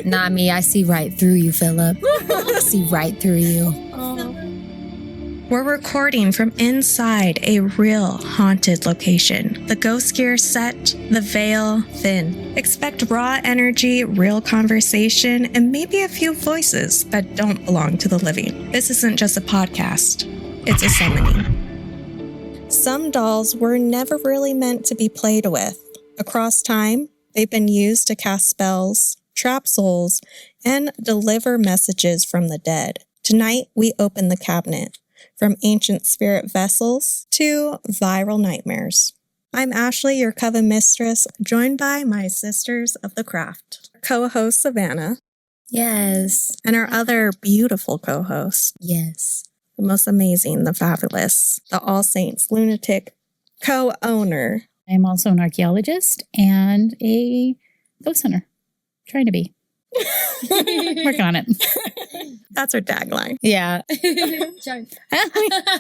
Not me. I see right through you, Philip. I see right through you. We're recording from inside a real haunted location. The ghost gear set, the veil thin. Expect raw energy, real conversation, and maybe a few voices that don't belong to the living. This isn't just a podcast, it's a summoning. Some dolls were never really meant to be played with. Across time, they've been used to cast spells, trap souls, and deliver messages from the dead. Tonight, we open the cabinet. From ancient spirit vessels to viral nightmares. I'm Ashley, your coven mistress, joined by my sisters of the craft. Co-host Savannah. Yes. And our other beautiful co-host. Yes. The most amazing, the fabulous, the All Saints lunatic co-owner. I'm also an archaeologist and a ghost hunter. Trying to be. Working on it. That's our tagline. Yeah.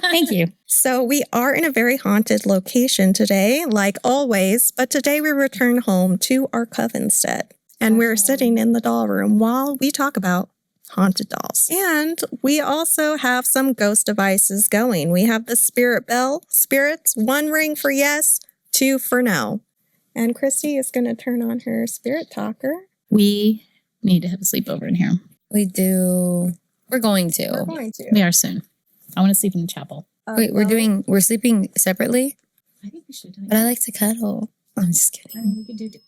Thank you. So we are in a very haunted location today, like always, but today we return home to our covenstead. And we're sitting in the doll room while we talk about haunted dolls. And we also have some ghost devices going. We have the spirit bell, spirits, 1 ring for yes, 2 for no. And Christy is going to turn on her spirit talker. We need to have a sleepover in here. We do. We're going to. We're going to. We are soon. I want to sleep in the chapel. Wait, we're sleeping separately? I think we should. But I like to cuddle. I'm just kidding. I mean, we can do.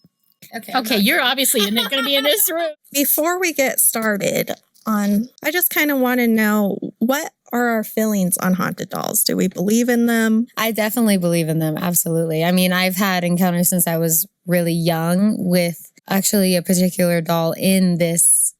Okay, you're obviously going to be in this room. Before we get started I just kind of want to know, what are our feelings on haunted dolls? Do we believe in them? I definitely believe in them. Absolutely. I mean, I've had encounters since I was really young with actually a particular doll in this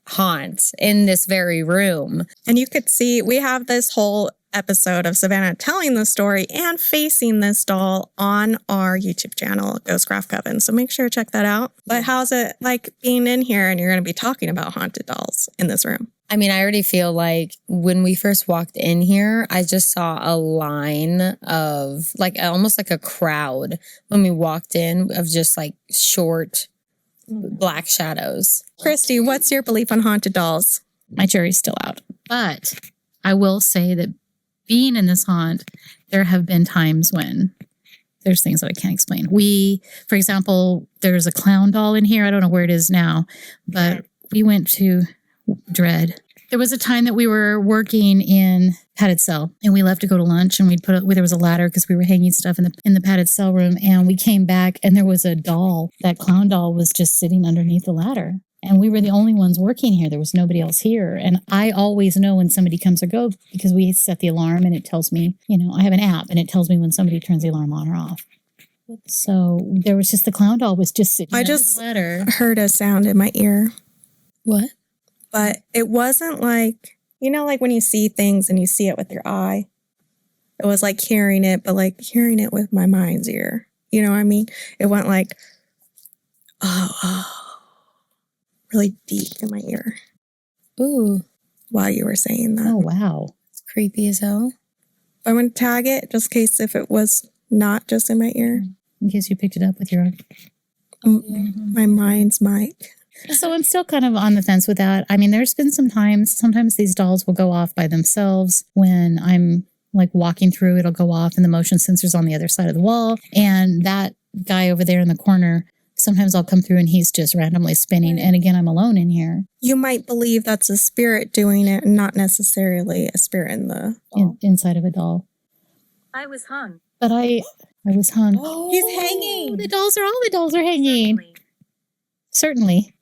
haunt, in this very room. And you could see we have this whole episode of Savannah telling the story and facing this doll on our YouTube channel, Ghostcraft Coven. So make sure to check that out. But how's it like being in here and you're going to be talking about haunted dolls in this room? I mean, I already feel like when we first walked in here, I just saw a line of like almost like a crowd when we walked in of just like short black shadows. Christy, what's your belief on haunted dolls? My jury's still out. But I will say that being in this haunt, there have been times when there's things that I can't explain. For example, there's a clown doll in here. I don't know where it is now, but we went to Dread. There was a time that we were working in padded cell and we left to go to lunch and there was a ladder because we were hanging stuff in the padded cell room, and we came back and there was a doll. That clown doll was just sitting underneath the ladder. And we were the only ones working here. There was nobody else here. And I always know when somebody comes or goes because we set the alarm and it tells me, I have an app and it tells me when somebody turns the alarm on or off. So there was just the clown doll was just sitting I just heard a sound in my ear. What? But it wasn't like, like when you see things and you see it with your eye. It was like hearing it, but like hearing it with my mind's ear. You know what I mean? It went like, really deep in my ear. Ooh. While you were saying that. Oh, wow. It's creepy as hell. I'm going to tag it just in case if it was not just in my ear. In case you picked it up with your... my mind's mic. So I'm still kind of on the fence with that. I mean, there's been sometimes these dolls will go off by themselves when I'm like walking through, it'll go off and the motion sensor's on the other side of the wall. And that guy over there in the corner, sometimes I'll come through and he's just randomly spinning. And again, I'm alone in here. You might believe that's a spirit doing it and not necessarily a spirit in the inside of a doll. I was hung. But I was hung. Oh, he's hanging. All the dolls are hanging. Certainly.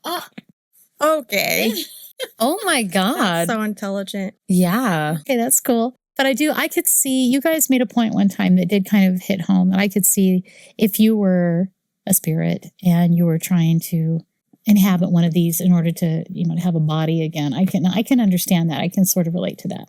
Okay. Oh my God. That's so intelligent. Yeah. Okay, that's cool. But I could see, you guys made a point one time that did kind of hit home, that I could see if you were a spirit and you were trying to inhabit one of these in order to, to have a body again. I can understand that. I can sort of relate to that.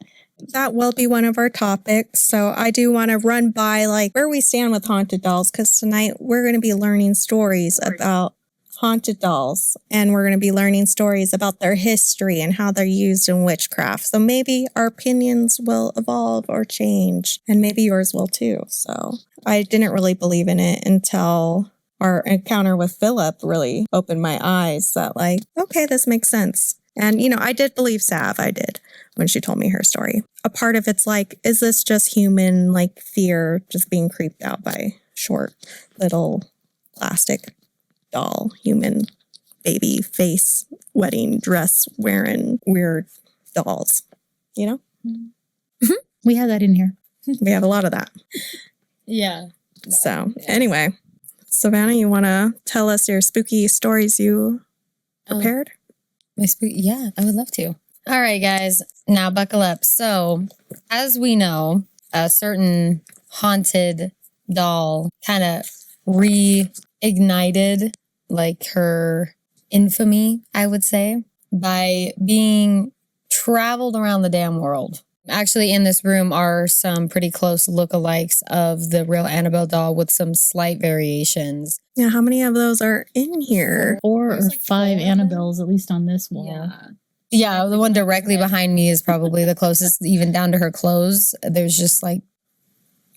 That will be one of our topics. So I do want to run by like where we stand with haunted dolls, because tonight we're going to be learning stories about haunted dolls, and we're going to be learning stories about their history and how they're used in witchcraft. So maybe our opinions will evolve or change, and maybe yours will too. So I didn't really believe in it until our encounter with Philip really opened my eyes that like, okay, this makes sense. And, I did believe Sav. I did when she told me her story. A part of it's like, is this just human, like fear, just being creeped out by short little plastic doll, human baby face, wedding dress wearing weird dolls, We have that in here. We have a lot of that. Yeah. So anyway, Savannah, you want to tell us your spooky stories you prepared? Yeah, I would love to. All right, guys, now buckle up. So, as we know, a certain haunted doll kind of reignited like her infamy, I would say, by being traveled around the damn world. Actually, in this room are some pretty close lookalikes of the real Annabelle doll with some slight variations. Yeah, how many of those are in here? 4 or 5 Annabelles, at least on this wall. Yeah, the one directly behind me is probably the closest, even down to her clothes. There's just like...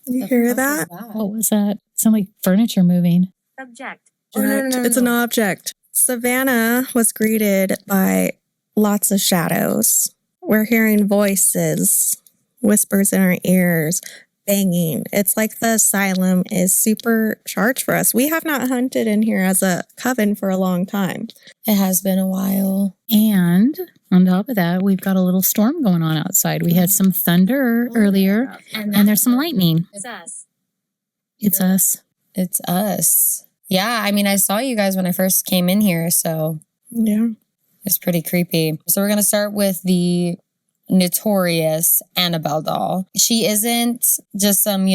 You hear that? What was that? Sound like furniture moving. Object. No. It's an object. Savannah was greeted by lots of shadows. We're hearing voices, whispers in our ears, banging. It's like the asylum is super charged for us. We have not hunted in here as a coven for a long time. It has been a while. And on top of that, we've got a little storm going on outside. We had some thunder earlier, and there's some lightning. It's us. It's us. It's us. Yeah, I mean, I saw you guys when I first came in here, so Yeah. it's pretty creepy. So we're going to start with the notorious Annabelle doll. She isn't just some,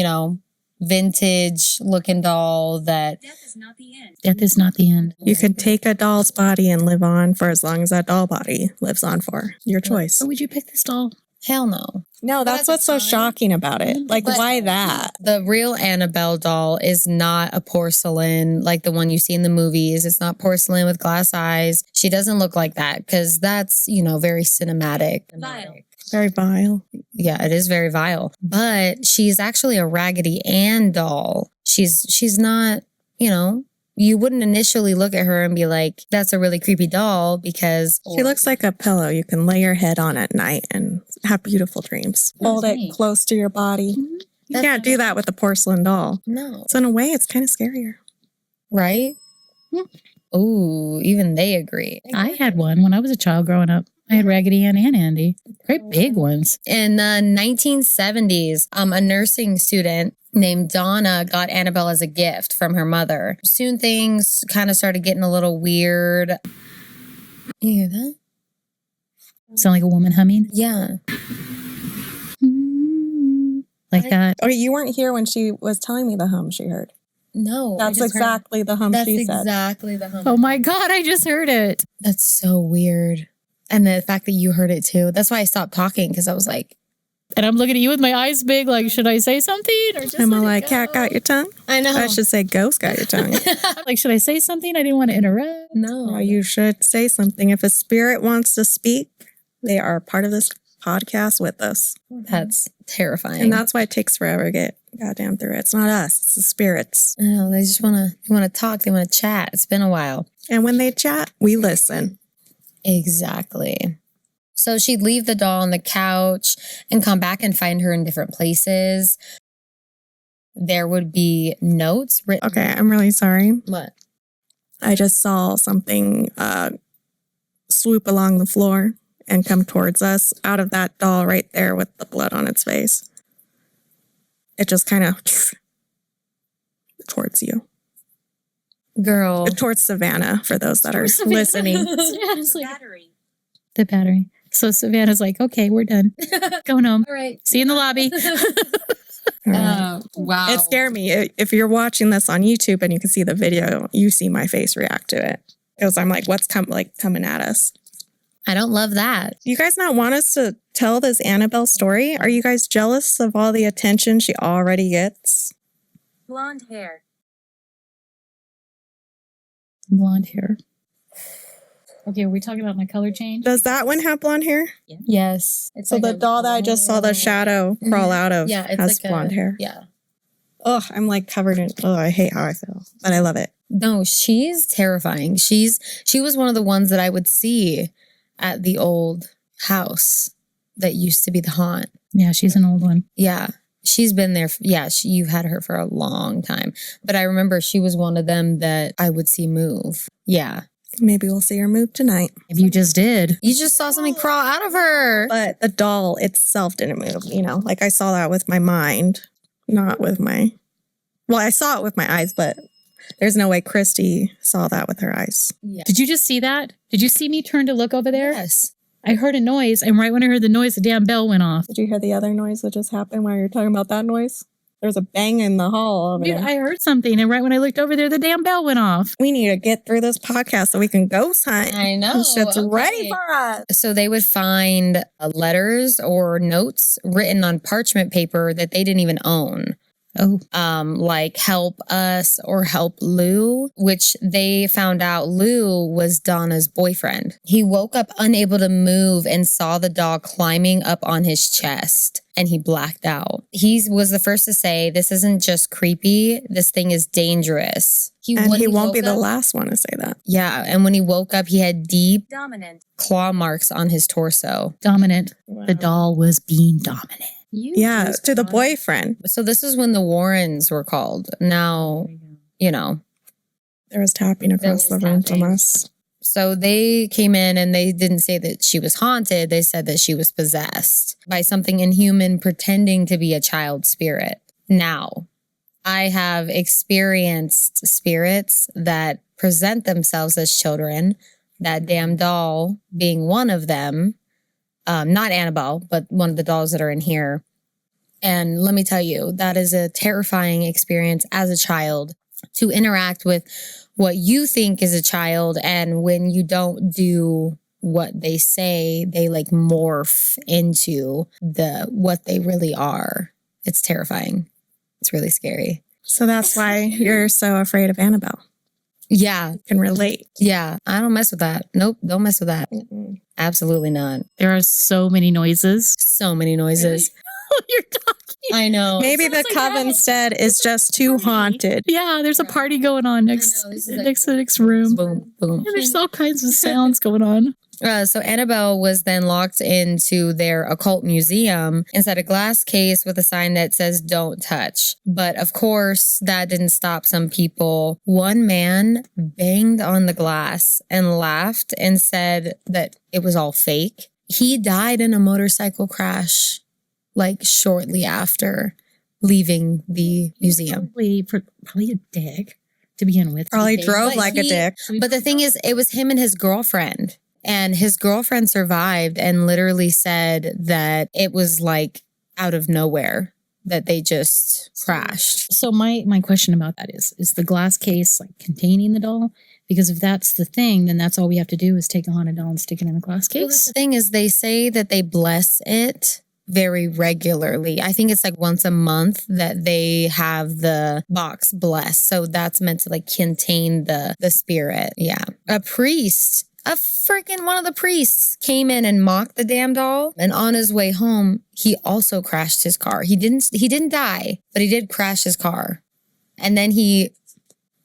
vintage looking doll that... Death is not the end. Death is not the end. You could take a doll's body and live on for as long as that doll body lives on for. Your choice. So would you pick this doll? Hell no. No, that's what's so shocking about it. Like, But- why that? The real Annabelle doll is not a porcelain like the one you see in the movies. It's not porcelain with glass eyes. She doesn't look like that because that's, very cinematic. Vile. Very vile. Yeah, it is very vile. But she's actually a Raggedy Ann doll. She's not, you wouldn't initially look at her and be like, that's a really creepy doll because... She looks like a pillow you can lay your head on at night and have beautiful dreams. Hold it neat. close to your body. You can't do that with a porcelain doll. No. So in a way, it's kind of scarier. Right? Ooh, even they agree. I had one when I was a child growing up. I had Raggedy Ann and Andy. Great big ones. In the 1970s, a nursing student named Donna got Annabelle as a gift from her mother. Soon things kind of started getting a little weird. You hear that? Sound like a woman humming? Yeah. Like that. Oh, you weren't here when she was telling me the hum she heard. No. I That's just heard- exactly the hum That's she said. exactly the hum. Oh my God, I just heard it. That's so weird. And the fact that you heard it too. That's why I stopped talking because I was like, And I'm looking at you with my eyes big, like, should I say something? Or just Am I let it like, go? cat got your tongue? I know. I should say ghost got your tongue. Like, should I say something? I didn't want to interrupt. No. Well, you should say something. If a spirit wants to speak, they are part of this podcast with us. That's terrifying. And that's why it takes forever to get goddamn through it. It's not us, it's the spirits. I know. They just want to talk. They want to chat. It's been a while. And when they chat, we listen. Exactly. So she'd leave the doll on the couch and come back and find her in different places. There would be notes written. Okay, I'm really sorry. What? I just saw something swoop along the floor and come towards us out of that doll right there with the blood on its face. It just kind of towards you. Girl. Towards Savannah, for those that are listening. Savannah's like, Battery. the battery. So Savannah's like, okay, we're done. Going home. All right. See you in the lobby. Wow. It scared me. If you're watching this on YouTube and you can see the video, you see my face react to it. Because I'm like, what's coming at us? I don't love that. Do you guys not want us to tell this Annabelle story? Are you guys jealous of all the attention she already gets? Blonde hair. Blonde hair. Okay, are we talking about my color change? Does that one have blonde hair? Yes. It's So like the a- doll that I just saw the shadow crawl out of Yeah, it's has like blonde hair. Yeah. I'm like covered in, I hate how I feel, but I love it. No, she's terrifying. She was one of the ones that I would see at the old house that used to be the haunt. Yeah, she's an old one. Yeah. She's been there. You've had her for a long time. But I remember she was one of them that I would see move. Yeah. Maybe we'll see her move tonight. Maybe you just did. You just saw something crawl out of her. But the doll itself didn't move, Like I saw that with my mind, not with my... Well, I saw it with my eyes, but there's no way Christy saw that with her eyes. Yeah. Did you just see that? Did you see me turn to look over there? Yes. I heard a noise, and right when I heard the noise, the damn bell went off. Did you hear the other noise that just happened while you're talking about that noise? There's a bang in the hall over Dude, there. I heard something, and right when I looked over there, the damn bell went off. We need to get through this podcast so we can ghost hunt. I know. Shit's Okay. ready for us. So they would find letters or notes written on parchment paper that they didn't even own. Oh. Like help us or help Lou, which they found out Lou was Donna's boyfriend. He woke up unable to move and saw the dog climbing up on his chest, and he blacked out. He was the first to say, "This isn't just creepy. This thing is dangerous." And he won't be the last. last one to say that. Yeah, and when he woke up, he had deep Dominant. claw marks on his torso. Dominant. The doll was being dominant. Yeah, to the boyfriend. So this is when the Warrens were called. Now, There was tapping across the room from us. So they came in and they didn't say that she was haunted. They said that she was possessed by something inhuman pretending to be a child spirit. Now, I have experienced spirits that present themselves as children, that damn doll being one of them. Not Annabelle, but one of the dolls that are in here. And let me tell you, that is a terrifying experience as a child to interact with what you think is a child. And when you don't do what they say, they like morph into what they really are. It's terrifying. It's really scary. So that's why you're so afraid of Annabelle. Yeah. You can relate. Yeah. I don't mess with that. Nope. Don't mess with that. Absolutely not. There are so many noises. So many noises. You're talking. I know. Maybe the Covenstead is just too haunted. Yeah, there's a party going on next This is to like- the next room. Boom, boom. And there's all kinds of sounds going on. So Annabelle was then locked into their occult museum inside a glass case with a sign that says "Don't touch." But of course, that didn't stop some people. One man banged on the glass and laughed and said that it was all fake. He died in a motorcycle crash, like shortly after leaving the museum. Probably a dick to begin with. Probably He drove But like a he- dick. But the thing is, it was him and his girlfriend. And his girlfriend survived and literally said that it was like out of nowhere that they just crashed. So my question about that is the glass case like containing the doll? Because if that's the thing, then that's all we have to do is take a haunted doll and stick it in a glass Well, that's case. the thing is, they say that they bless it very regularly. I think it's like once a month that they have the box blessed. So that's meant to like contain the spirit. Yeah. One of the priests came in and mocked the damn doll. And on his way home, he also crashed his car. He didn't die, but he did crash his car. And then he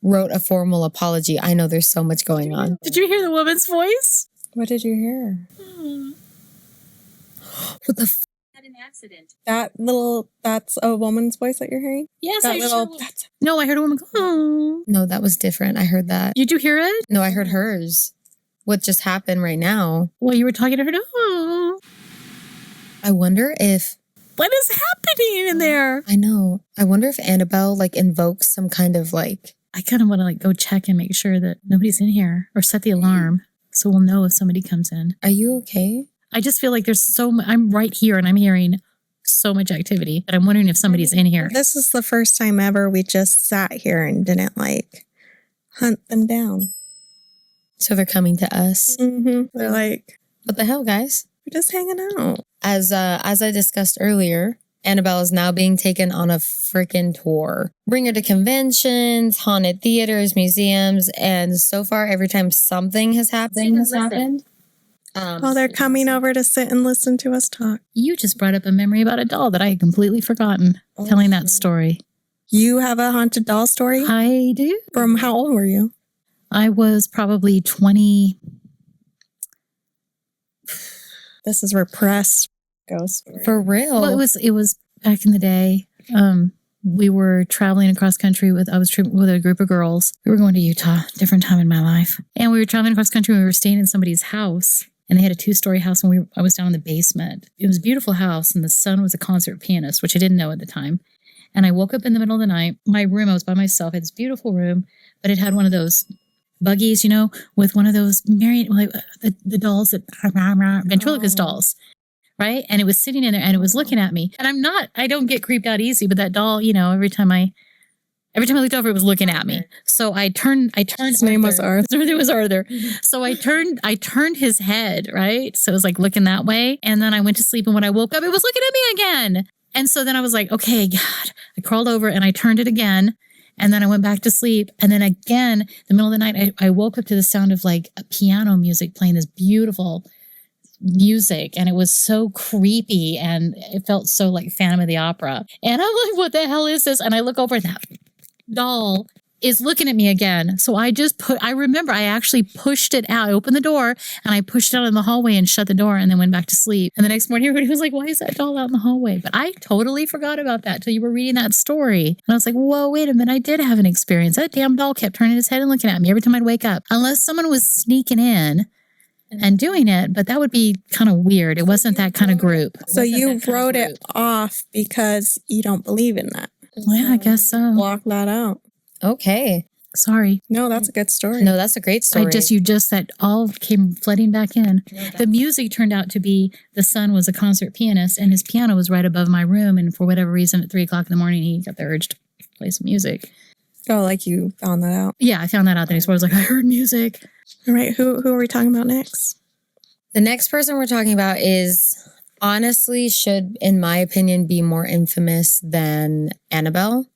wrote a formal apology. I know there's so much going on. Did you hear the woman's voice? What did you hear? What the Had an accident. That's a woman's voice that you're hearing? Yes, That I little, heard. No, I heard a woman go, oh. No, that was different. I heard that. Did you hear it? No, I heard hers. What just happened right now? Well, you were talking to her. Oh. I wonder if What is happening in there? I know. I wonder if Annabelle like invokes some kind of like. I kind of want to like go check and make sure that nobody's in here or set the alarm so we'll know if somebody comes in. Are you okay? I just feel like there's so much. I'm right here and I'm hearing so much activity that I'm wondering if somebody's in here. This is the first time ever we just sat here and didn't like hunt them down. So they're coming to us. Mm-hmm. They're like, What the hell, guys? we're just hanging out. As I discussed earlier, Annabelle is now being taken on a freaking tour. Bring her to conventions, haunted theaters, museums, and so far, every time something has happened. Oh, they're coming over to sit and listen to us talk. You just brought up a memory about a doll that I had completely forgotten telling that story. You have a haunted doll story? I do. From how old were you? I was probably 20. This is repressed ghost story. For real. Well, it was back in the day. We were traveling across country with a group of girls. We were going to Utah, different time in my life. And we were traveling across country. We were staying in somebody's house, and they had a 2-story house, and I was down in the basement. It was a beautiful house, and the son was a concert pianist, which I didn't know at the time. And I woke up in the middle of the night. My room, I was by myself. I had this beautiful room, but it had one of those buggies, with one of those the dolls that ventriloquist dolls. Right. And it was sitting in there and it was looking at me. And I don't get creeped out easy, but that doll, every time I looked over, it was looking at me. So I turned. His name was Arthur. It was Arthur. So I turned his head, right? So it was like looking that way. And then I went to sleep. And when I woke up, it was looking at me again. And so then I was like, okay, God, I crawled over and I turned it again. And then I went back to sleep. And then again, the middle of the night, I woke up to the sound of like a piano music playing this beautiful music, and it was so creepy, and it felt so like Phantom of the Opera. And I'm like, what the hell is this? And I look over, and that doll is looking at me again. So I remember I actually pushed it out. I opened the door and I pushed it out in the hallway and shut the door and then went back to sleep. And the next morning everybody was like, why is that doll out in the hallway? But I totally forgot about that till you were reading that story. And I was like, whoa, wait a minute. I did have an experience. That damn doll kept turning his head and looking at me every time I'd wake up, unless someone was sneaking in and doing it, but that would be kind of weird. It wasn't that kind of group. So you wrote it off because you don't believe in that. Well, yeah, I guess so. Block that out. Okay. Sorry. No, that's a good story. No, that's a great story. That all came flooding back in. The music turned out to be the son was a concert pianist, and his piano was right above my room. And for whatever reason, at 3:00 in the morning, he got the urge to play some music. Oh, like you found that out? Yeah, I found that out. Then I was like, I heard music. All right, who are we talking about next? The next person we're talking about should, in my opinion, be more infamous than Annabelle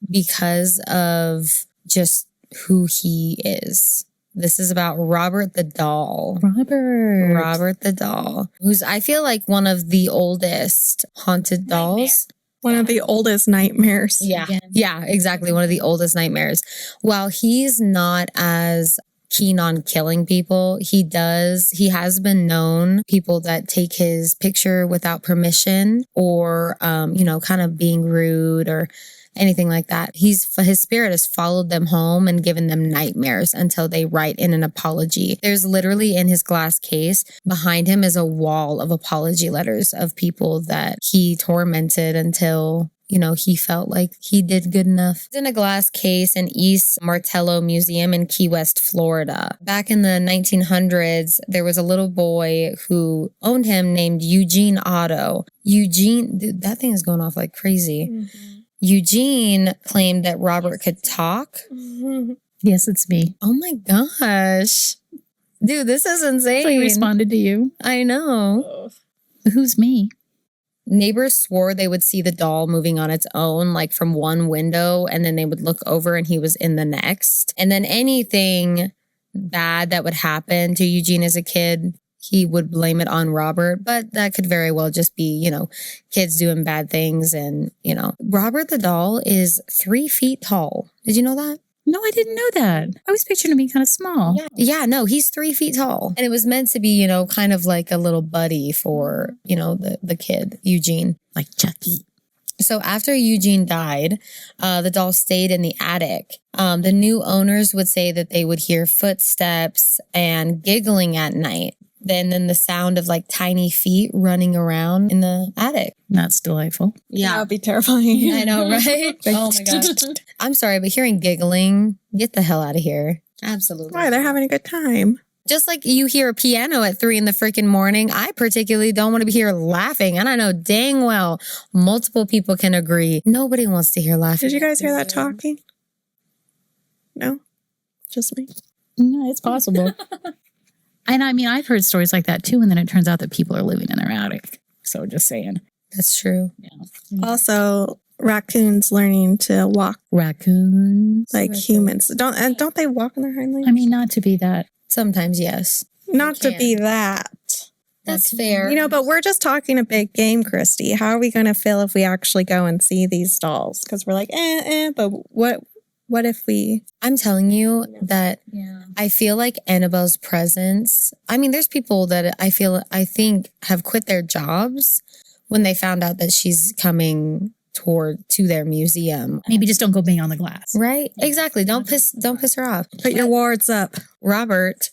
because of just who he is. This is about Robert the Doll. Robert the Doll, who's, I feel like, one of the oldest haunted dolls. One of the oldest nightmares. Yeah, exactly. One of the oldest nightmares. While he's not as keen on killing people, he has been known people that take his picture without permission or, kind of being rude or anything like that. His spirit has followed them home and given them nightmares until they write in an apology. There's literally in his glass case behind him is a wall of apology letters of people that he tormented until he felt like he did good enough. It's in a glass case in East Martello Museum in Key West, Florida. Back in the 1900s, there was a little boy who owned him named Eugene Otto. Dude, that thing is going off like crazy. Mm-hmm. Eugene claimed that Robert could talk. Mm-hmm. Yes, it's me. Oh my gosh. Dude, this is insane. He responded to you. I know. Who's me? Neighbors swore they would see the doll moving on its own, like from one window, and then they would look over and he was in the next. And then anything bad that would happen to Eugene as a kid, he would blame it on Robert, but that could very well just be, kids doing bad things. And, Robert the Doll is 3 feet tall. Did you know that? No, I didn't know that. I was picturing him being kind of small. Yeah, no, he's 3 feet tall. And it was meant to be, kind of like a little buddy for, the kid, Eugene. Like Chucky. So after Eugene died, the doll stayed in the attic. The new owners would say that they would hear footsteps and giggling at night. Then the sound of like tiny feet running around in the attic. That's delightful. Yeah. That would be terrifying. I know, right? Oh my gosh. I'm sorry, but hearing giggling, get the hell out of here. Absolutely. Why? They're having a good time. Just like you hear a piano at 3 in the freaking morning, I particularly don't want to be here laughing. And I know dang well multiple people can agree. Nobody wants to hear laughing. Did you guys hear that talking? No? Just me? No, it's possible. And I mean, I've heard stories like that too, and then it turns out that people are living in their attic. So just saying. That's true. Yeah. Also, raccoons learning to walk. Raccoons? Like humans. Don't they walk on their hind legs? I mean, not to be that. Sometimes, yes. Not to be that. That's fair. You know, but we're just talking a big game, Christy. How are we going to feel if we actually go and see these dolls? Because we're like, but what if we... I'm telling you that Yeah. I feel like Annabelle's Presence. I mean, there's people that I think have quit their jobs when they found out that she's coming to their museum. Maybe just don't go bang on the glass. Right? Exactly. Don't piss her off. Put your wards up. Robert,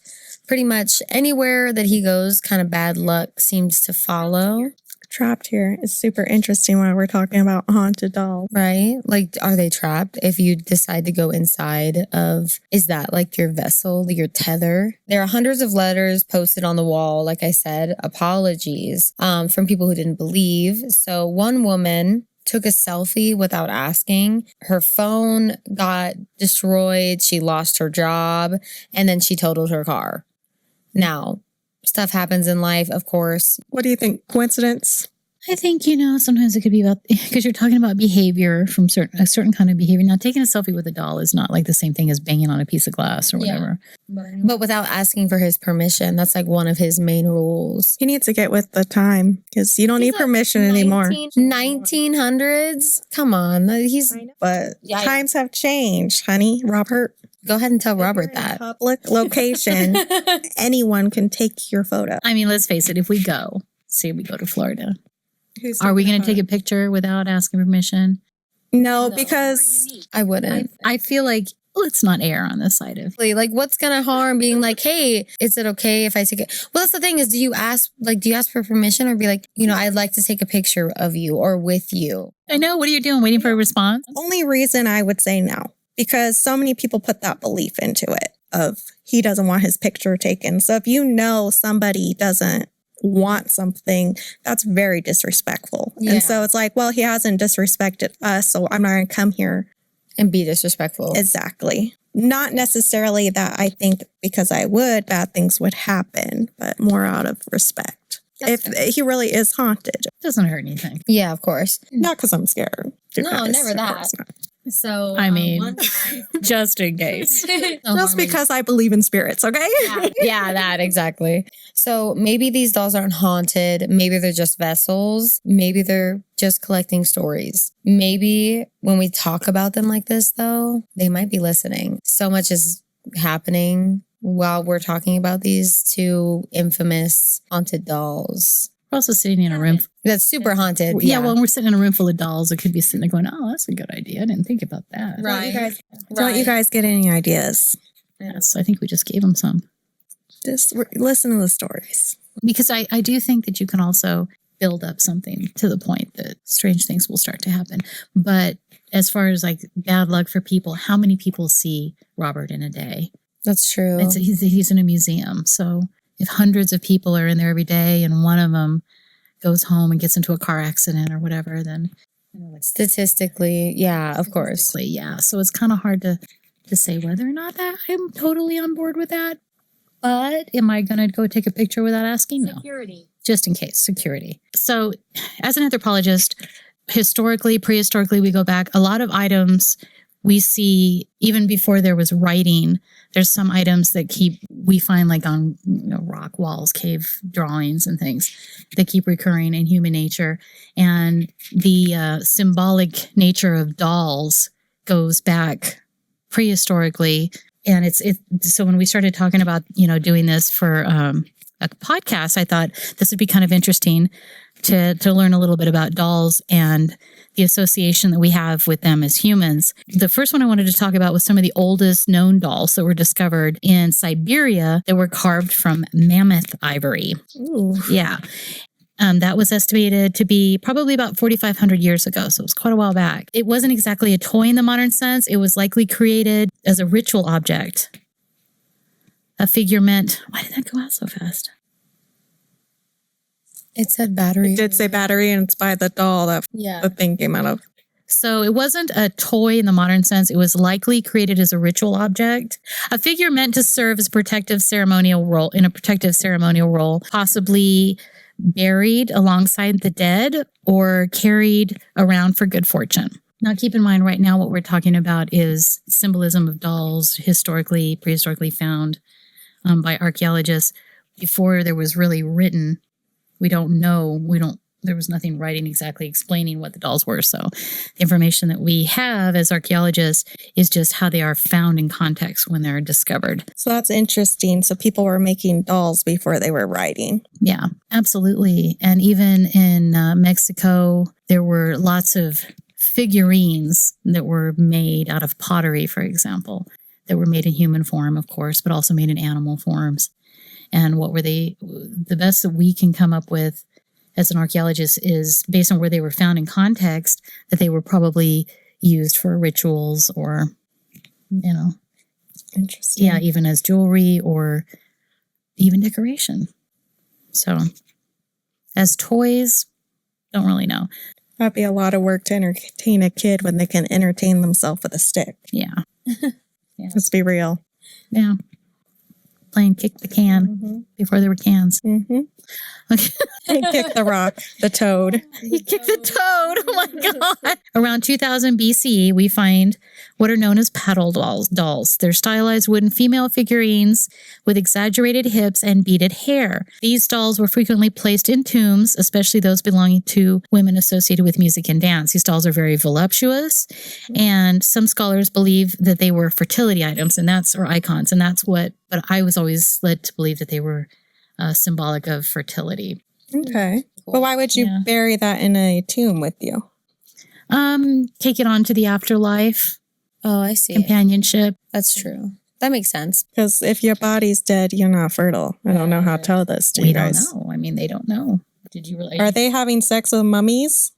pretty much anywhere that he goes, kind of bad luck seems to follow. Trapped here is super interesting when we're talking about haunted dolls. Right? Like, are they trapped? If you decide to go inside of, is that like your vessel, your tether? There are hundreds of letters posted on the wall, like I said, apologies from people who didn't believe. So one woman took a selfie without asking. Her phone got destroyed. She lost her job, and then she totaled her car. Now, stuff happens in life, of course. What do you think? Coincidence? I think, sometimes it could be about, because you're talking about behavior from a certain kind of behavior. Now, taking a selfie with a doll is not like the same thing as banging on a piece of glass or whatever. But without asking for his permission, that's like one of his main rules. He needs to get with the time because you don't need permission anymore. 1900s? Come on. But times have changed, honey. Robert. Go ahead and tell Robert that. Public location. Anyone can take your photo. I mean, let's face it. If we go, say we go to Florida, are we going to take a picture without asking permission? No, because I wouldn't. I feel like let's not err on this side of. Like, what's going to harm being like, hey, is it okay if I take it? Well, that's the thing is, do you ask for permission or be like, I'd like to take a picture of you or with you? I know. What are you doing? Waiting for a response? Only reason I would say no. Because so many people put that belief into it of he doesn't want his picture taken. So if somebody doesn't want something, that's very disrespectful. Yeah. And so it's like, well, he hasn't disrespected us, so I'm not going to come here and be disrespectful. Exactly. Not necessarily that I think because I would, bad things would happen, but more out of respect. That's if he really is haunted. Doesn't hurt anything. Yeah, of course. Not because I'm scared. No, never that. So, I mean, just in case. Just because I believe in spirits, okay? Yeah, that, exactly. So maybe these dolls aren't haunted. Maybe they're just vessels. Maybe they're just collecting stories. Maybe when we talk about them like this, though, they might be listening. So much is happening while we're talking about these two infamous haunted dolls. We're also sitting in a room that's super haunted. Yeah, well, we're sitting in a room full of dolls. It could be sitting there going, "Oh, that's a good idea. I didn't think about that." Right. Don't you guys get any ideas? Yes, I think we just gave them some. Just listen to the stories. Because I do think that you can also build up something to the point that strange things will start to happen. But as far as like bad luck for people, how many people see Robert in a day? That's true. He's in a museum, so. If hundreds of people are in there every day and one of them goes home and gets into a car accident or whatever, then statistically, yeah, of course. Yeah. So it's kind of hard to say whether or not that I'm totally on board with that. But am I going to go take a picture without asking? No. Security. Just in case. Security. So as an anthropologist, prehistorically, we go back. A lot of items we see even before there was writing. There's some items that we find like on rock walls, cave drawings and things that keep recurring in human nature. And the symbolic nature of dolls goes back prehistorically. And so when we started talking about, doing this for a podcast, I thought this would be kind of interesting to learn a little bit about dolls and the association that we have with them as humans. The first one I wanted to talk about was some of the oldest known dolls that were discovered in Siberia that were carved from mammoth ivory. Ooh. Yeah. That was estimated to be probably about 4,500 years ago, so it was quite a while back. It wasn't exactly a toy in the modern sense. It was likely created as a ritual object. A figure meant... Why did that go out so fast? It said battery. It did say battery, and it's by the doll that the thing came out of. So it wasn't a toy in the modern sense. It was likely created as a ritual object. A figure meant to serve as a protective ceremonial role, possibly buried alongside the dead or carried around for good fortune. Now, keep in mind right now what we're talking about is symbolism of dolls prehistorically found by archaeologists before there was really written We don't know. There was nothing writing exactly explaining what the dolls were. So the information that we have as archaeologists is just how they are found in context when they're discovered. So that's interesting. So people were making dolls before they were writing. Yeah, absolutely. And even in Mexico, there were lots of figurines that were made out of pottery, for example, that were made in human form, of course, but also made in animal forms. And what were they? The best that we can come up with as an archaeologist is based on where they were found in context, that they were probably used for rituals or, Interesting. yeah, even as jewelry or even decoration. So as toys, don't really know. That'd be a lot of work to entertain a kid when they can entertain themselves with a stick. Yeah. Let's be real. Yeah. Playing kick the can before there were cans. Mm-hmm. Okay. And kick the rock, the toad. He kicked the toad. Oh my God. Around 2000 BCE, we find what are known as paddle dolls. They're stylized wooden female figurines with exaggerated hips and beaded hair. These dolls were frequently placed in tombs, especially those belonging to women associated with music and dance. These dolls are very voluptuous, and some scholars believe that they were fertility items, or icons, and that's what. But I was always led to believe that they were symbolic of fertility. Okay. But why would you bury that in a tomb with you? Take it on to the afterlife. Oh, I see. Companionship. That's true. That makes sense. Because if your body's dead, you're not fertile. I don't know how to tell this to you guys. We don't know. I mean, they don't know. Did you really? Are they having sex with mummies?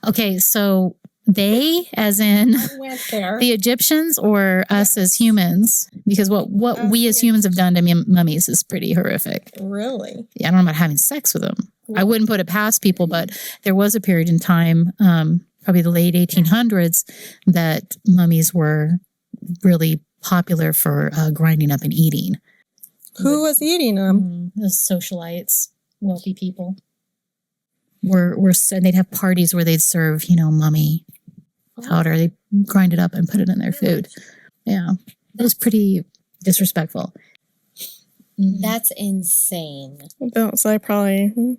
Okay, so they, as in the Egyptians, or us as humans? Because what we as humans have done to mummies is pretty horrific. Really? Yeah, I don't know about having sex with them. I wouldn't put it past people, but there was a period in time, probably the late 1800s, that mummies were really popular for grinding up and eating. Who was eating them? The socialites, wealthy people. They'd have parties where they'd serve, mummy powder. They grind it up and put it in their food. Yeah, it was pretty disrespectful. That's insane. So I probably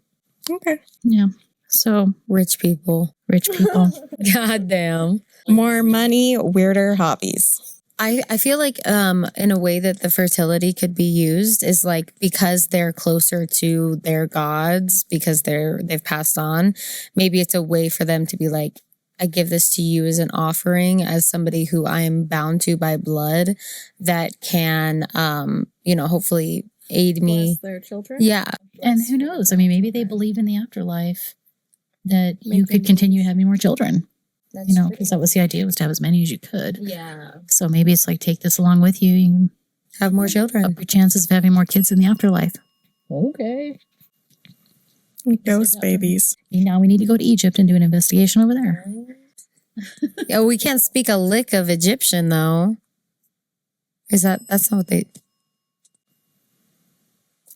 okay. Yeah. So Rich people. God damn. More money, weirder hobbies. I feel like in a way that the fertility could be used is like because they're closer to their gods, because they've passed on. Maybe it's a way for them to be like, I give this to you as an offering, as somebody who I am bound to by blood, that can hopefully aid me. Bless their children? Yeah. And who knows? I mean, maybe they believe in the afterlife, that you could continue having more children. Because that was the idea, was to have as many as you could. Yeah. So maybe it's like, take this along with you. You can have more children. Up your chances of having more kids in the afterlife. Okay. Ghost babies. Now we need to go to Egypt and do an investigation over there. Yeah, we can't speak a lick of Egyptian, though. That's not what they...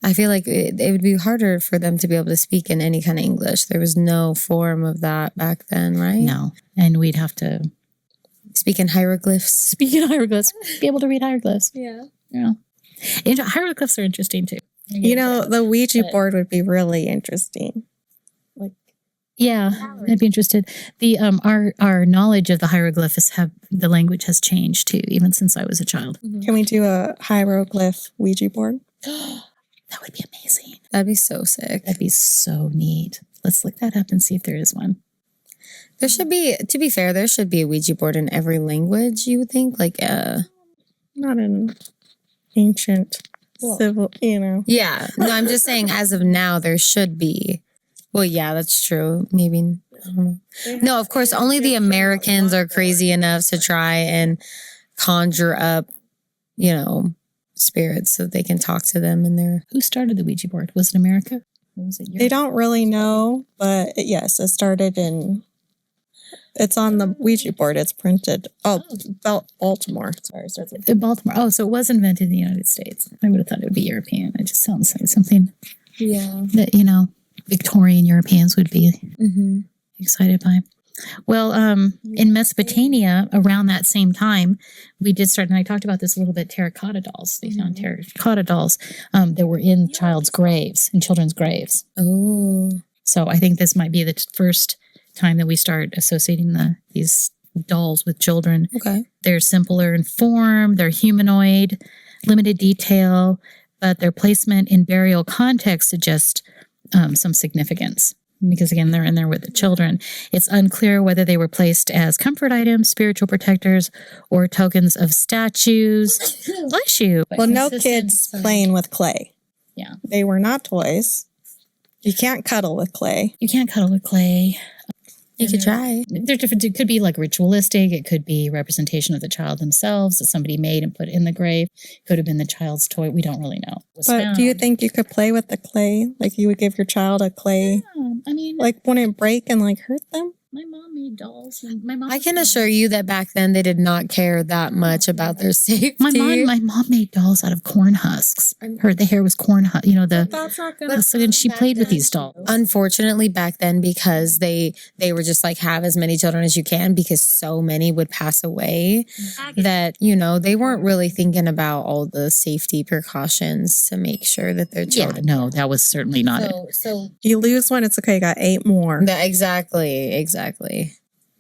I feel like it would be harder for them to be able to speak in any kind of English. There was no form of that back then, right? No. And we'd have to speak in hieroglyphs. Be able to read hieroglyphs. Yeah. And hieroglyphs are interesting too. The Ouija board would be really interesting. Yeah, I'd be interested. The our knowledge of the hieroglyphs the language has changed too, even since I was a child. Mm-hmm. Can we do a hieroglyph Ouija board? That would be amazing. That'd be so sick. That'd be so neat. Let's look that up and see if there is one. There should be, to be fair, there should be a Ouija board in every language, you would think. Like, not in ancient civil, Yeah. No, I'm just saying as of now, there should be. Well, yeah, that's true. Maybe, I don't know. No, of course, only the Americans are crazy enough to try and conjure up, spirits so they can talk to them in their... Who started the Ouija board? Was it America? Or was it Europe? They don't really know, but yes, it started in... It's on the Ouija board. It's printed. Baltimore. Sorry, starts with Baltimore. Oh, so it was invented in the United States. I would have thought it would be European. It just sounds like something that, Victorian Europeans would be excited by. Well, in Mesopotamia, around that same time, we did start, and I talked about this a little bit, terracotta dolls. They found terracotta dolls that were in children's graves. Oh. So I think this might be the first time that we start associating these dolls with children. Okay. They're simpler in form, they're humanoid, limited detail, but their placement in burial context suggests some significance. Because again, they're in there with the children. It's unclear whether they were placed as comfort items, spiritual protectors, or tokens of statues. Bless you. Well, no kids playing with clay. Yeah. They were not toys. You can't cuddle with clay. You can't cuddle with clay. You could try. They're different. It could be like ritualistic. It could be representation of the child themselves that somebody made and put in the grave. Could have been the child's toy. We don't really know. But do you think you could play with the clay? Like you would give your child a clay? Yeah, I mean, like wouldn't it break and like hurt them? my mom made dolls. And my mom. I can assure you that back then they did not care that much about their safety. My mom made dolls out of corn husks. The hair was corn husk. You know That's not gonna. and she played with these dolls. Unfortunately, back then, because they were just like, have as many children as you can, because so many would pass away, that, they weren't really thinking about all the safety precautions to make sure that their children. No, that was certainly not it. So You lose one, it's okay. You got 8 more. exactly.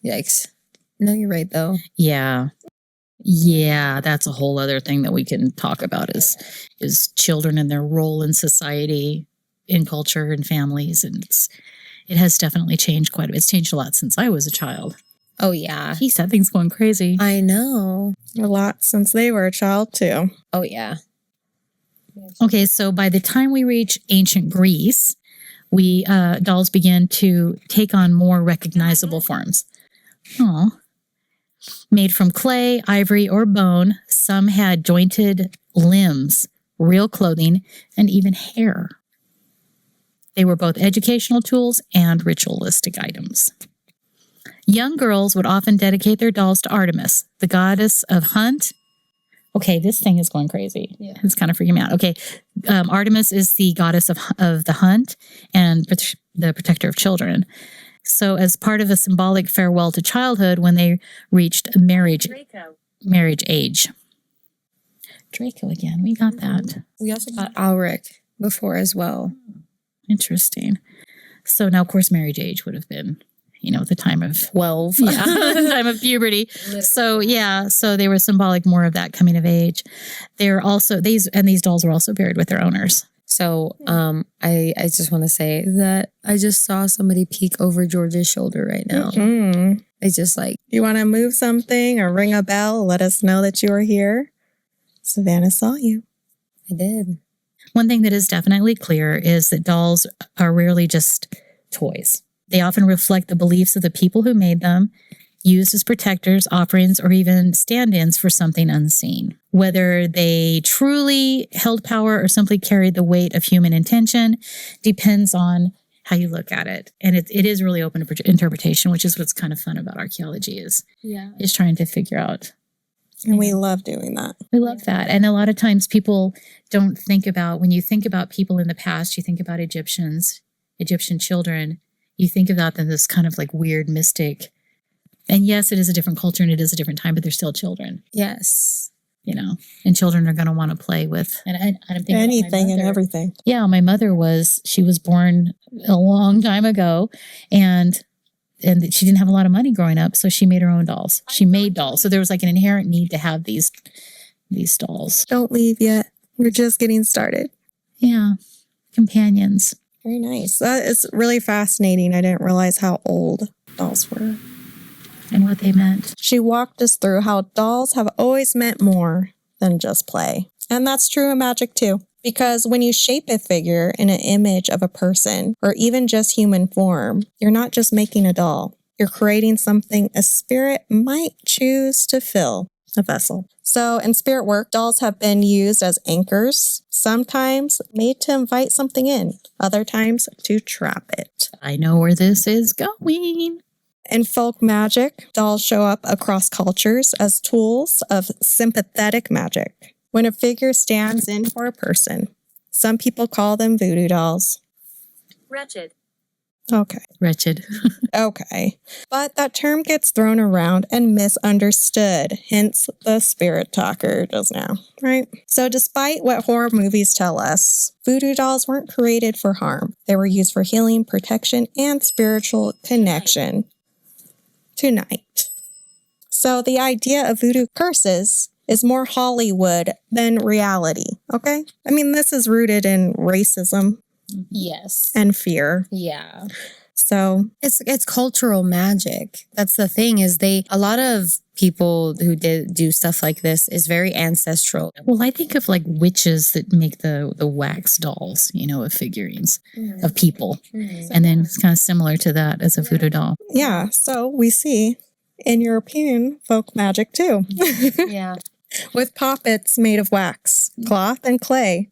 Yikes. No, you're right, though. Yeah, that's a whole other thing that we can talk about is children and their role in society, in culture and families, and it has definitely changed quite a bit. It's changed a lot since I was a child. Oh, yeah. Geez, that thing's going crazy. I know. A lot since they were a child, too. Oh, yeah. Okay, so by the time we reach ancient Greece, dolls began to take on more recognizable forms. Oh, made from clay, ivory, or bone. Some had jointed limbs, real clothing, and even hair. They were both educational tools and ritualistic items. Young girls would often dedicate their dolls to Artemis, the goddess of hunt. Okay, this thing is going crazy. Yeah. It's kind of freaking me out. Okay, Artemis is the goddess of the hunt and the protector of children. So as part of a symbolic farewell to childhood when they reached marriage age. Draco again, we got that. We also got Alric before as well. Interesting. So now, of course, marriage age would have been, the time of 12. Yeah, the time of puberty. So so they were symbolic more of that coming of age. They're also these dolls were also buried with their owners. So I just want to say that I just saw somebody peek over George's shoulder right now. Mm-hmm. It's just like, You want to move something or ring a bell? Let us know that you are here. Savannah saw you. I did. One thing that is definitely clear is that dolls are rarely just toys. They often reflect the beliefs of the people who made them, used as protectors, offerings, or even stand-ins for something unseen. Whether they truly held power or simply carried the weight of human intention depends on how you look at it. And it is really open to interpretation, which is what's kind of fun about archaeology is trying to figure out. And we love doing that. We love that. And a lot of times people don't think about, when you think about people in the past, you think about Egyptian children, you think about them as kind of like weird, mystic. And yes, it is a different culture and it is a different time, but they're still children. Yes. And children are going to want to play with and I'm thinking anything and everything. Yeah, my mother she was born a long time ago and she didn't have a lot of money growing up, so she made her own dolls. She made dolls. So there was like an inherent need to have these dolls. Don't leave yet. We're just getting started. Yeah. Companions. Very nice. That is really fascinating. I didn't realize how old dolls were. And what they meant. She walked us through how dolls have always meant more than just play. And that's true in magic too. Because when you shape a figure in an image of a person, or even just human form, you're not just making a doll. You're creating something a spirit might choose to fill a vessel. So in spirit work, dolls have been used as anchors, sometimes made to invite something in, other times to trap it. I know where this is going. In folk magic, dolls show up across cultures as tools of sympathetic magic. When a figure stands in for a person, some people call them voodoo dolls. Wretched. Okay. Wretched. Okay. But that term gets thrown around and misunderstood, hence the spirit talker just now, right? So despite what horror movies tell us, voodoo dolls weren't created for harm. They were used for healing, protection, and spiritual connection. Tonight. So the idea of voodoo curses is more Hollywood than reality, okay? I mean, this is rooted in racism Yes. and fear. Yeah. So It's cultural magic. That's the thing is a lot of people who do stuff like this is very ancestral. Well, I think of like witches that make the wax dolls, of figurines of people. And then it's kind of similar to that as a voodoo doll. yeah, so we see in European folk magic too, Yeah. with puppets made of wax, cloth, and clay,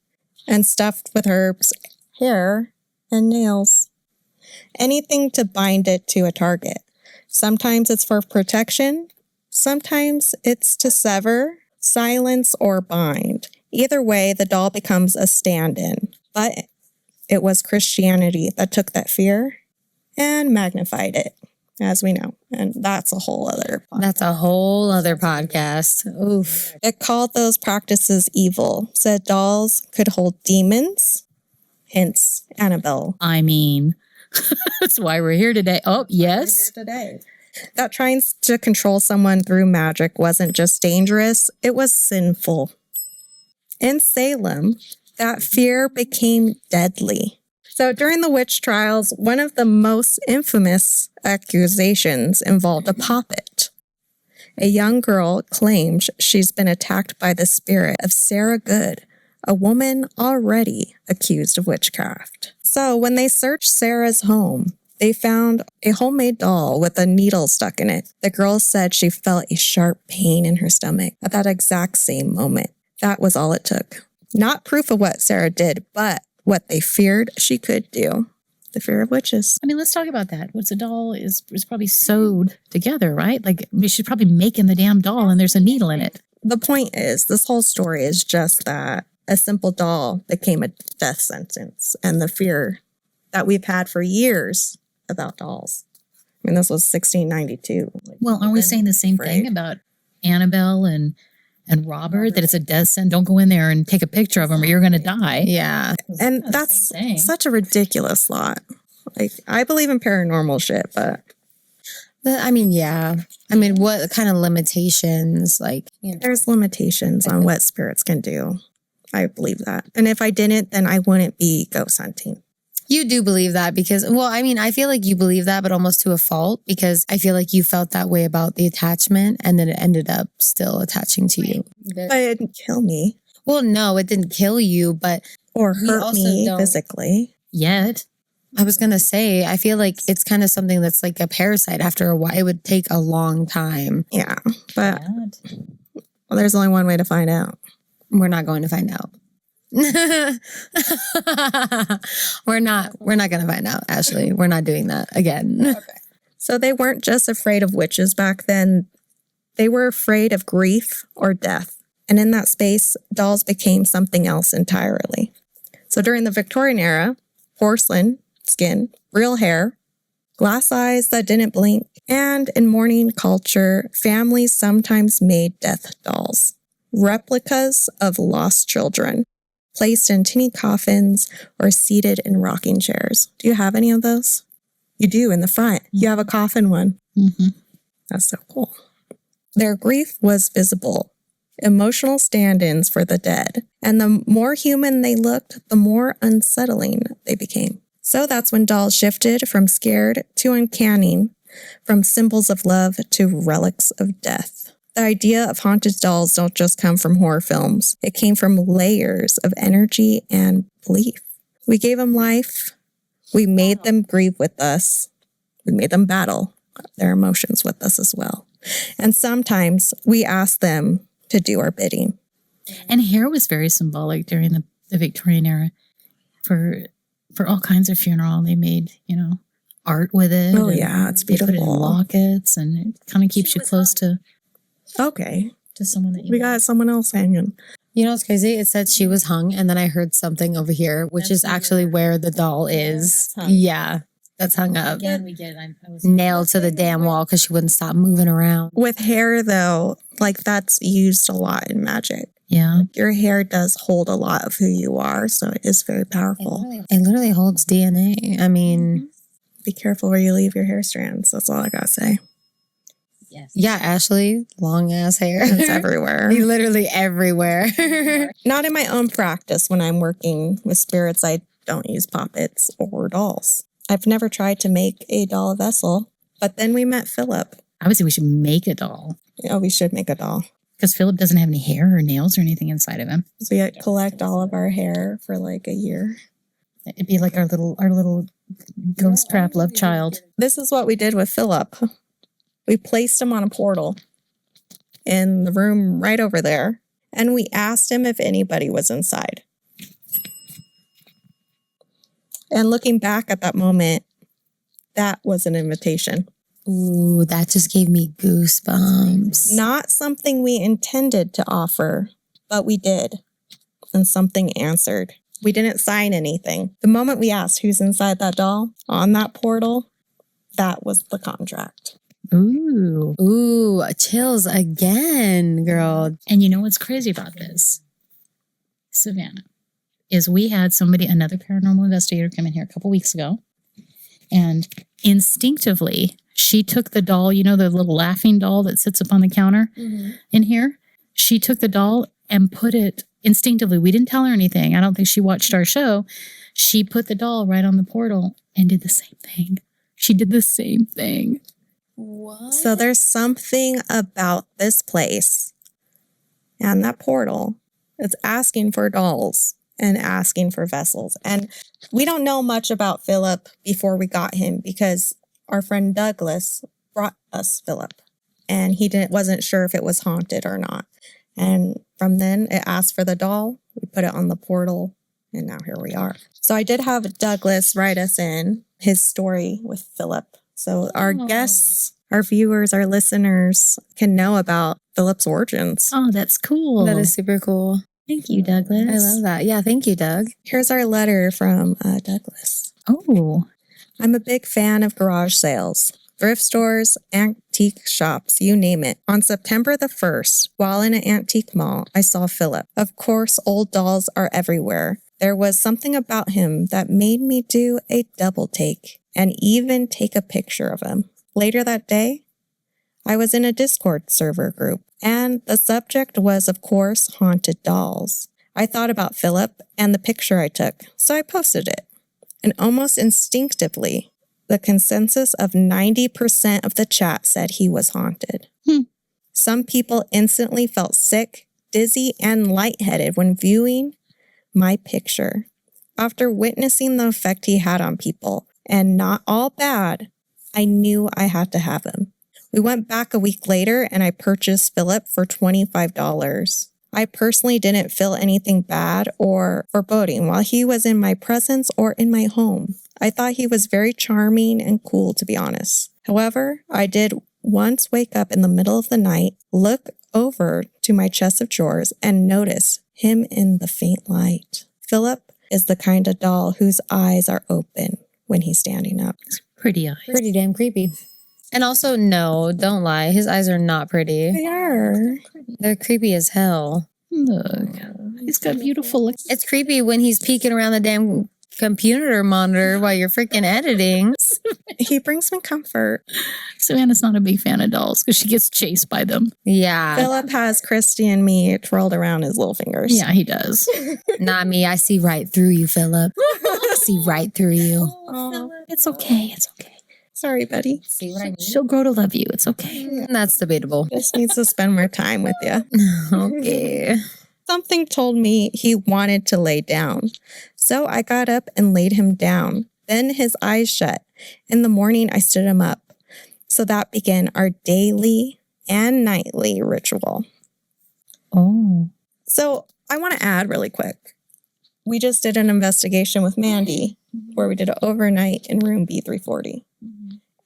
and stuffed with herbs, hair, and nails. Anything to bind it to a target. Sometimes it's for protection. Sometimes it's to sever, silence, or bind. Either way, the doll becomes a stand-in. But it was Christianity that took that fear and magnified it, as we know. And that's a whole other podcast. That's a whole other podcast. Oof. It called those practices evil, said dolls could hold demons, hence Annabelle. I mean, that's why we're here today. Oh, yes. Today. That trying to control someone through magic wasn't just dangerous, it was sinful. In Salem, that fear became deadly. So during the witch trials, one of the most infamous accusations involved a puppet. A young girl claims she's been attacked by the spirit of Sarah Good, a woman already accused of witchcraft. So when they searched Sarah's home, they found a homemade doll with a needle stuck in it. The girl said she felt a sharp pain in her stomach at that exact same moment. That was all it took. Not proof of what Sarah did, but what they feared she could do. The fear of witches. I mean, let's talk about that. What's a doll is probably sewed together, right? Like, she's probably making the damn doll and there's a needle in it. The point is, this whole story is just that a simple doll became a death sentence, and the fear that we've had for years about dolls. I mean, this was 1692. Well, aren't we saying the same thing about Annabelle and Robert, that it's a death sentence? Don't go in there and take a picture of them or you're going to die. Yeah. And That's the that's same thing. such a ridiculous lot. Like, I believe in paranormal shit, but I mean, yeah. I mean, what kind of limitations? Like, there's limitations on what spirits can do. I believe that. And if I didn't, then I wouldn't be ghost hunting. you do believe that because, well, I mean, I feel like you believe that, but almost to a fault because I feel like you felt that way about the attachment and then it ended up still attaching to you. But it didn't kill me Well, no, it didn't kill you, but or We hurt also me don't- physically. Yet. I was going to say, I feel like it's kind of something that's like a parasite after a while. It would take a long time. Yeah. But Yet. well, there's only one way to find out. We're not going to find out. we're not going to find out, Ashley. We're not doing that again. So they weren't just afraid of witches back then. They were afraid of grief or death. And in that space, dolls became something else entirely. So during the Victorian era, porcelain, skin, real hair, glass eyes that didn't blink, and in mourning culture, families sometimes made death dolls, replicas of lost children, placed in tiny coffins or seated in rocking chairs. Do you have any of those? You do in the front. You have a coffin one. Mm-hmm. That's so cool. Their grief was visible, emotional stand-ins for the dead. And the more human they looked, the more unsettling they became. So that's when dolls shifted from scared to uncanny, from symbols of love to relics of death. The idea of haunted dolls don't just come from horror films. It came from layers of energy and belief. We gave them life. We made them grieve with us. We made them battle their emotions with us as well. And sometimes we ask them to do our bidding. And hair was very symbolic during the Victorian era for all kinds of funeral. They made, art with it. Oh, and yeah, it's they put it in beautiful. lockets, and it kind of keeps you close to Okay, someone that you we got someone else hanging. You know what's crazy? It said she was hung, and then I heard something over here, which is actually where the doll is. that's hung. Yeah, that's hung up. Again, we get I was Nailed to the damn wall because she wouldn't stop moving around. With hair, though, like that's used a lot in magic. Yeah. Your hair does hold a lot of who you are, so it is very powerful. It literally holds DNA. I mean, Be careful where you leave your hair strands. That's all I gotta say. Yes. yeah, Ashley, long ass hair. It's everywhere. Literally everywhere. Not in my own practice. When I'm working with spirits, I don't use puppets or dolls. I've never tried to make a doll vessel, but then we met Philip. I would say we should make a doll Oh, we should make a doll. because Philip doesn't have any hair or nails or anything inside of him. So we collect all of our hair for like a year. It'd be like our little Ghostcraft love child. This is what we did with Philip. We placed him on a portal in the room right over there, and we asked him if anybody was inside. And looking back at that moment, that was an invitation. Ooh, that just gave me goosebumps. Not something we intended to offer, but we did. And something answered. We didn't sign anything. The moment we asked who's inside that doll on that portal, that was the contract. Ooh. Ooh, chills again, girl. And you know what's crazy about this, Savannah, is we had another paranormal investigator come in here a couple weeks ago, and instinctively, she took the doll, you know, the little laughing doll that sits up on the counter in here. She took the doll and put it instinctively. We didn't tell her anything. I don't think she watched our show. She put the doll right on the portal and did the same thing. She did the same thing. What? So there's something about this place and that portal that's asking for dolls and asking for vessels. And we don't know much about Philip before we got him because our friend Douglas brought us Philip, and he wasn't sure if it was haunted or not. And from then it asked for the doll. We put it on the portal, and now here we are. So I did have Douglas write us in his story with Philip. So our guests, our viewers, our listeners can know about Philip's origins. Oh, that's cool. That is super cool. Thank you, Douglas. I love that. Yeah, thank you, Doug. Here's our letter from Douglas. Oh, I'm a big fan of garage sales, thrift stores, antique shops, you name it. On September the 1st, while in an antique mall, I saw Philip. Of course, old dolls are everywhere. There was something about him that made me do a double take and even take a picture of him. Later that day, I was in a Discord server group, and the subject was, of course, haunted dolls. I thought about Philip and the picture I took, so I posted it. And almost instinctively, the consensus of 90% of the chat said he was haunted. Some people instantly felt sick, dizzy, and lightheaded when viewing my picture. After witnessing the effect he had on people, and not all bad, I knew I had to have him. We went back a week later and I purchased Philip for $25. I personally didn't feel anything bad or foreboding while he was in my presence or in my home. I thought he was very charming and cool, to be honest. However, I did once wake up in the middle of the night, look over to my chest of drawers, and notice him in the faint light. Philip is the kind of doll whose eyes are open when he's standing up. pretty eyes. Pretty damn creepy. And also, no, don't lie. His eyes are not pretty. They are. They're creepy as hell. Look, he's got beautiful. It's creepy when he's peeking around the damn computer monitor while you're freaking editing. He brings me comfort. Savannah's not a big fan of dolls because she gets chased by them. Yeah. Philip has Christy and me twirled around his little fingers. Yeah, he does. Not me. I see right through you, Philip. I see right through you. Oh, It's okay. It's okay. sorry, buddy. See what I mean? She'll grow to love you. It's okay. That's debatable. Just needs to spend more time with you. Okay. Something told me he wanted to lay down. So I got up and laid him down. Then his eyes shut. In the morning, I stood him up. So that began our daily and nightly ritual. Oh. So I want to add really quick. We just did an investigation with Mandy where we did it overnight in room B340.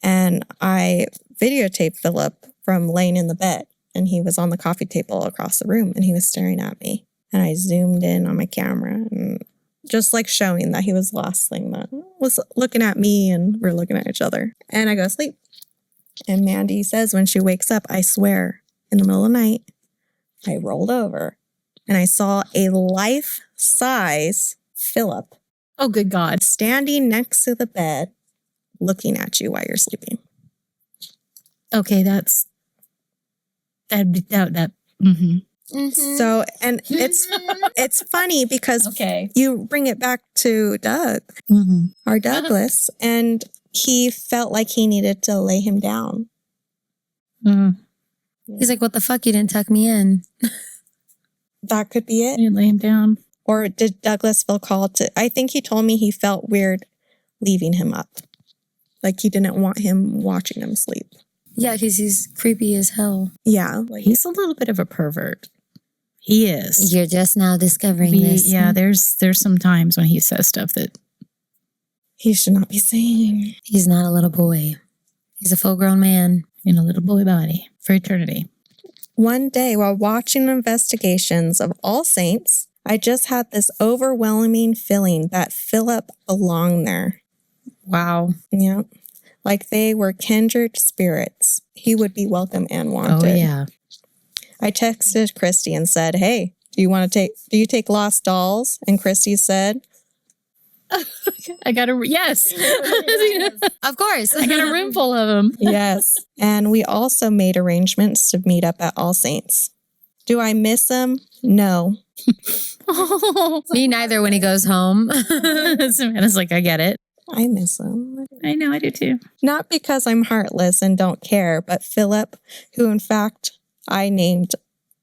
And I videotaped Philip from laying in the bed. And he was on the coffee table across the room and he was staring at me. And I zoomed in on my camera and just like showing that he was the last thing that was looking at me, and we're looking at each other. And I go to sleep. And Mandy says when she wakes up, I swear, in the middle of the night, I rolled over and I saw a life-size Philip. Oh, good God. Standing next to the bed, looking at you while you're sleeping. Okay, that. So, and it's funny because Okay. you bring it back to Doug, our Douglas, and he felt like he needed to lay him down. He's like, what the fuck? You didn't tuck me in. That could be it. You lay him down. Or did Douglas feel called to? I think he told me he felt weird leaving him up. Like he didn't want him watching him sleep. Yeah, because he's creepy as hell. Yeah. He's a little bit of a pervert. He is. You're just now discovering this. Yeah, there's some times when he says stuff that he should not be saying. He's not a little boy. He's a full-grown man in a little boy body for eternity. One day while watching investigations of All Saints, I just had this overwhelming feeling that Philip belonged there. Wow. Yeah. Like they were kindred spirits. He would be welcome and wanted. Oh, yeah. I texted Christy and said, hey, do you take lost dolls? And Christy said, I got a, yes. Of course. I got a room full of them. Yes. And we also made arrangements to meet up at All Saints. Do I miss him? No. Me neither when he goes home. Savannah's like, I get it. I miss him. I know, I do too. Not because I'm heartless and don't care, but Philip, who in fact I named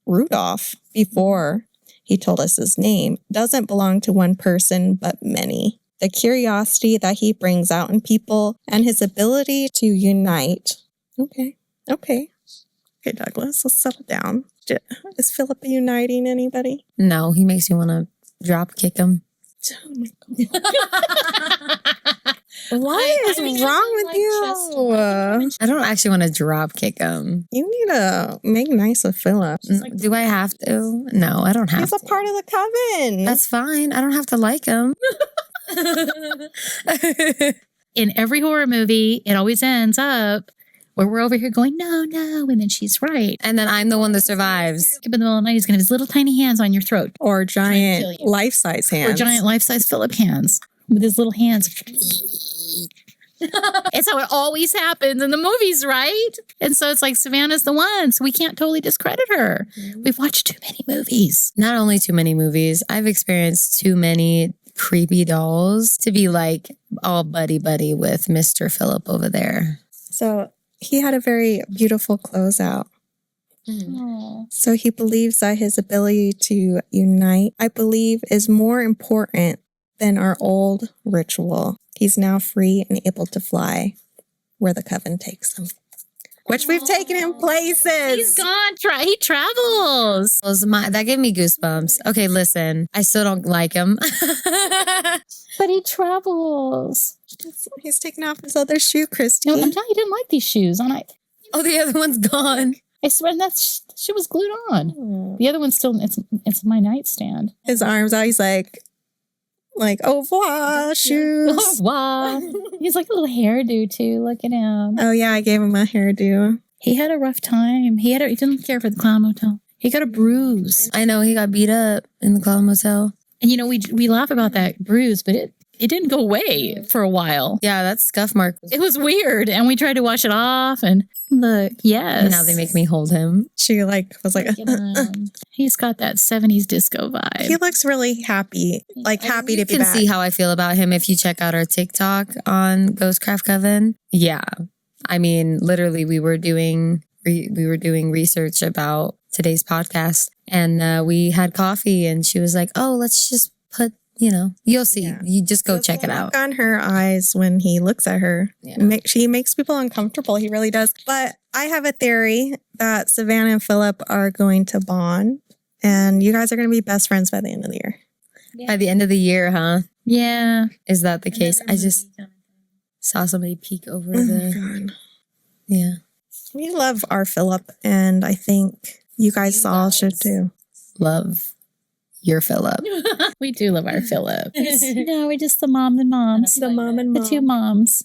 Rudolph before he told us his name, doesn't belong to one person, but many. The curiosity that he brings out in people and his ability to unite. Okay, Douglas, let's settle down. Is Philip uniting anybody? No, he makes you want to drop kick him. Oh my God. What is wrong with you? I don't actually want to drop kick him. You need to make nice with Philip. Do I have to? No, I don't have He's to. a part of the coven. That's fine. I don't have to like him. In every horror movie, it always ends up where we're over here going, no, and then she's right. And then I'm the one that survives. In the middle of the night, he's going to have his little tiny hands on your throat. Or giant life-size hands. Or giant life-size Philip hands with his little hands. It's how it always happens in the movies, right? And so it's like Savannah's the one, so we can't totally discredit her. We've watched too many movies. Not only too many movies, I've experienced too many creepy dolls to be like all buddy-buddy with Mr. Philip over there. So he had a very beautiful closeout. So he believes that his ability to unite, I believe, is more important than our old ritual. He's now free and able to fly where the coven takes him. Which we've taken him places. He's gone. He travels. That gave me goosebumps. Okay, listen. I still don't like him. But he travels. He's taking off his other shoe, Christy. No, I'm telling you, he didn't like these shoes. Oh, the other one's gone. I swear that shit was glued on. The other one's still, it's my nightstand. His arms out. He's like au revoir shoes. Au revoir. He's like a little hairdo too. Look at him. Oh yeah, I gave him a hairdo. He had a rough time. He didn't care for the clown motel. He got a bruise. I know, he got beat up in the Clown Motel. And we laugh about that bruise, but it didn't go away for a while. Yeah, that scuff mark. It was weird. And we tried to wash it off and look, yes. Now they make me hold him. She was like, he's got that 70s disco vibe. He looks really happy, happy to be back. You can see how I feel about him if you check out our TikTok on Ghostcraft Coven. Yeah. I mean, literally we were doing research about today's podcast and we had coffee and she was like, oh, let's just put, you'll see. Yeah. You just go check it out. Look on her eyes when he looks at her. Yeah. He makes people uncomfortable. He really does. But I have a theory that Savannah and Philip are going to bond and you guys are going to be best friends by the end of the year. Yeah. By the end of the year, huh? Yeah. Is that the case? I just saw somebody peek over the... Yeah. We love our Philip and I think you guys all should too. Love your Philip. We do love our Philip. No, we're just the mom and moms. The mom and The mom. two moms.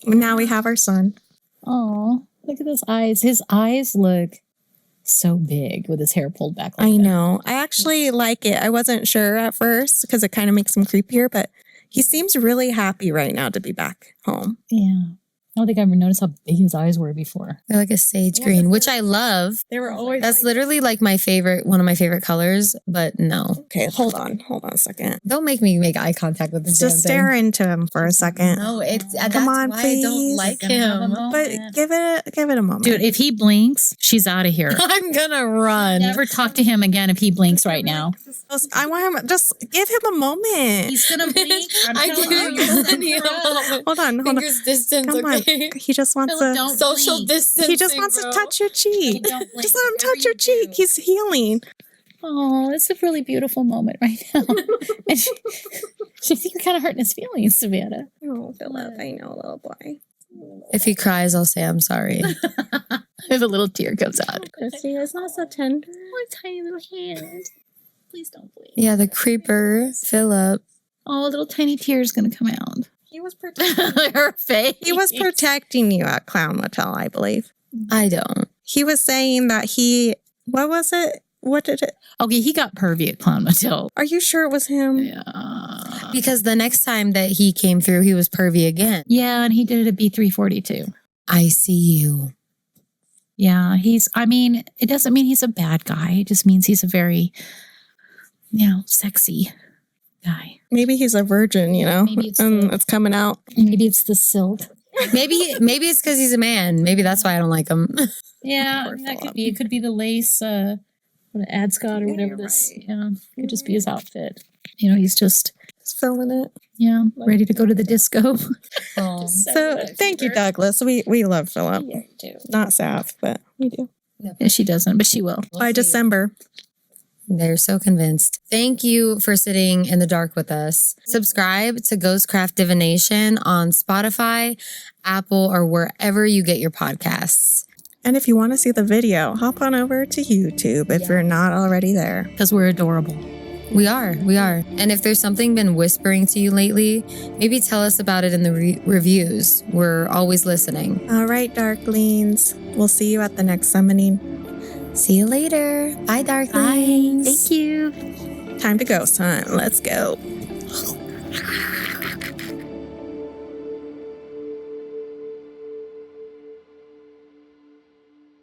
Now we have our son. Oh, look at those eyes. His eyes look so big with his hair pulled back. Like I that. know. I actually like it. I wasn't sure at first because it kind of makes him creepier, but he seems really happy right now to be back home. Yeah. I don't think I ever noticed how big his eyes were before. They're like a sage green, which I love. They were always That's literally like one of my favorite colors, but no. Okay, hold on a second. Don't make me make eye contact with this damn Just stare thing. into him for a second. No, it's that's Come on, why I don't please. like Gonna have a him. moment. But give it a moment. Dude, if he blinks, she's out of here. I'm gonna run. Never talk to him again if he blinks right now. I want him. Just give him a moment. He's gonna blink. I didn't need a moment. Hold on. Fingers distance, Come on. okay? He just wants Philip, to. don't Social blink. distance. He just wants to touch your cheek. Don't blink. Just let him Whatever touch your you cheek. do. He's healing. Oh, it's a really beautiful moment right now. And she's kind of hurting his feelings, Savannah. Oh, Philip, I know, little boy. If he cries, I'll say I'm sorry. If a little tear comes out. Christy is not so tender. One tiny little hand. Please don't blink. Yeah, the creeper, Philip. Oh, a little tiny tear is going to come out. He was protecting. Her face. He was protecting you at Clown Motel, I believe. I don't. He was saying that he. What was it? What did it? Okay, he got pervy at Clown Motel. Are you sure it was him? Yeah. Because the next time that he came through, he was pervy again. Yeah, and he did it at B342. I see you. Yeah, it doesn't mean he's a bad guy. It just means he's a very, sexy guy. Maybe he's a virgin, Maybe it's and it's coming out. Maybe it's the silt. Maybe it's because he's a man. Maybe that's why I don't like him. Yeah, Poor that Philip. could be. It could be the lace, Adscott or whatever you're this. right. Yeah, it could just be his outfit. He's just Just feeling it. ready to go to the disco. So thank you, Douglas. We love Philip. Yeah, you do. Not Sav, but we do. Yeah, she doesn't, but she will. By December. They're so convinced. Thank you for sitting in the dark with us. Subscribe to Ghostcraft Divination on Spotify, Apple, or wherever you get your podcasts. And if you want to see the video, hop on over to YouTube if you're not already there. Because we're adorable. We are. And if there's something been whispering to you lately, maybe tell us about it in the reviews. We're always listening. All right, Darklings. We'll see you at the next summoning. See you later. Bye, Darklings. Thank you. Time to ghost hunt. Let's go.